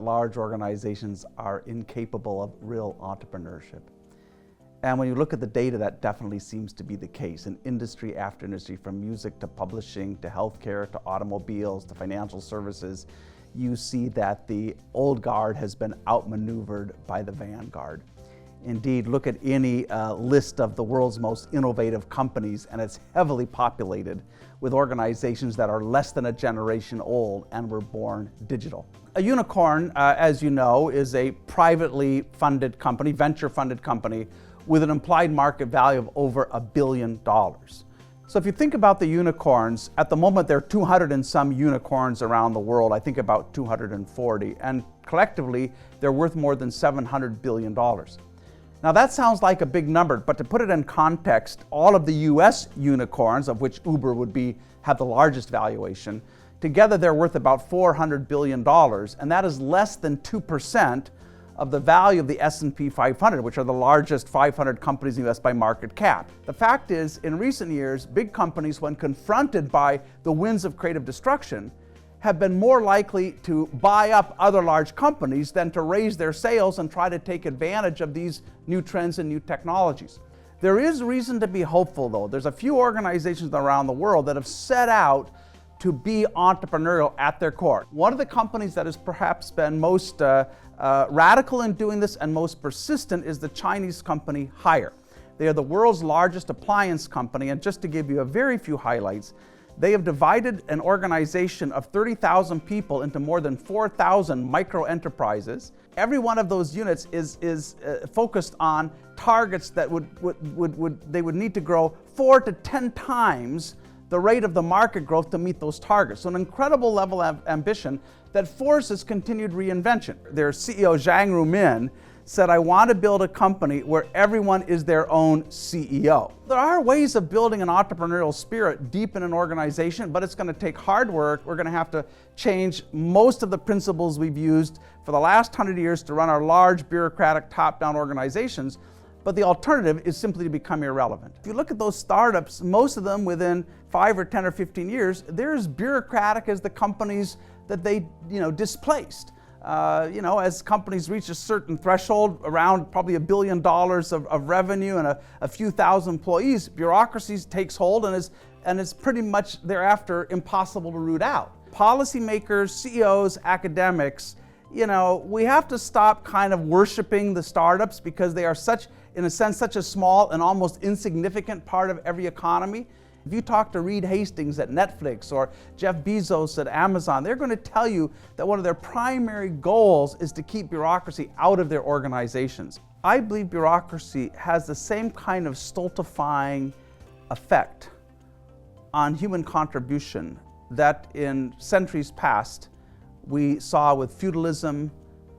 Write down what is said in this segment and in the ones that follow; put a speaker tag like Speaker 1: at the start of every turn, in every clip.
Speaker 1: Large organizations are incapable of real entrepreneurship. And when you look at the data, that definitely seems to be the case in industry after industry, from music to publishing to healthcare to automobiles to financial services. You see that the old guard has been outmaneuvered by the vanguard. Indeed, look at any list of the world's most innovative companies, and it's heavily populated with organizations that are less than a generation old and were born digital. A unicorn, as you know, is a privately funded company, venture-funded company, with an implied market value of over $1 billion. So if you think about the unicorns, at the moment there are 200 and some unicorns around the world, I think about 240, and collectively they're worth more than $700 billion. Now that sounds like a big number, but to put it in context, all of the US unicorns, of which Uber would have the largest valuation, together they're worth about $400 billion, and that is less than 2% of the value of the S&P 500, which are the largest 500 companies in the US by market cap. The fact is, in recent years, big companies, when confronted by the winds of creative destruction, have been more likely to buy up other large companies than to raise their sales and try to take advantage of these new trends and new technologies. There is reason to be hopeful, though. There's a few organizations around the world that have set out to be entrepreneurial at their core. One of the companies that has perhaps been most radical in doing this and most persistent is the Chinese company Haier. They are the world's largest appliance company, and just to give you a very few highlights, they have divided an organization of 30,000 people into more than 4,000 micro enterprises. Every one of those units is focused on targets that they would need to grow 4 to 10 times the rate of the market growth to meet those targets. So an incredible level of ambition that forces continued reinvention. Their CEO, Zhang Ruimin, said, "I want to build a company where everyone is their own CEO." There are ways of building an entrepreneurial spirit deep in an organization, but it's going to take hard work. We're going to have to change most of the principles we've used for the last 100 years to run our large bureaucratic top-down organizations. But the alternative is simply to become irrelevant. If you look at those startups, most of them within 5 or 10 or 15 years, they're as bureaucratic as the companies that they displaced. As companies reach a certain threshold, around probably $1 billion of revenue and a few thousand employees, bureaucracy takes hold and is pretty much thereafter impossible to root out. Policymakers, CEOs, academics, we have to stop kind of worshiping the startups because they are in a sense, such a small and almost insignificant part of every economy. If you talk to Reed Hastings at Netflix or Jeff Bezos at Amazon, they're going to tell you that one of their primary goals is to keep bureaucracy out of their organizations. I believe bureaucracy has the same kind of stultifying effect on human contribution that in centuries past we saw with feudalism,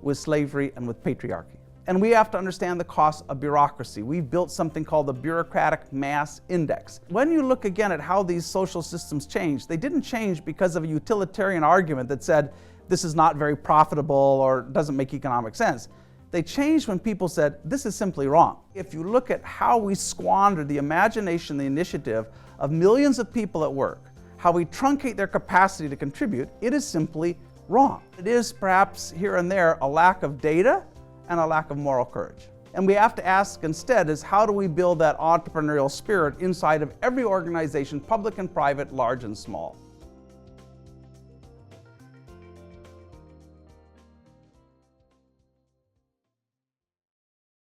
Speaker 1: with slavery, and with patriarchy. And we have to understand the cost of bureaucracy. We've built something called the Bureaucratic Mass Index. When you look again at how these social systems change, they didn't change because of a utilitarian argument that said this is not very profitable or doesn't make economic sense. They changed when people said this is simply wrong. If you look at how we squander the imagination, the initiative of millions of people at work, how we truncate their capacity to contribute, it is simply wrong. It is perhaps here and there a lack of data and a lack of moral courage. And we have to ask instead is how do we build that entrepreneurial spirit inside of every organization, public and private, large and small?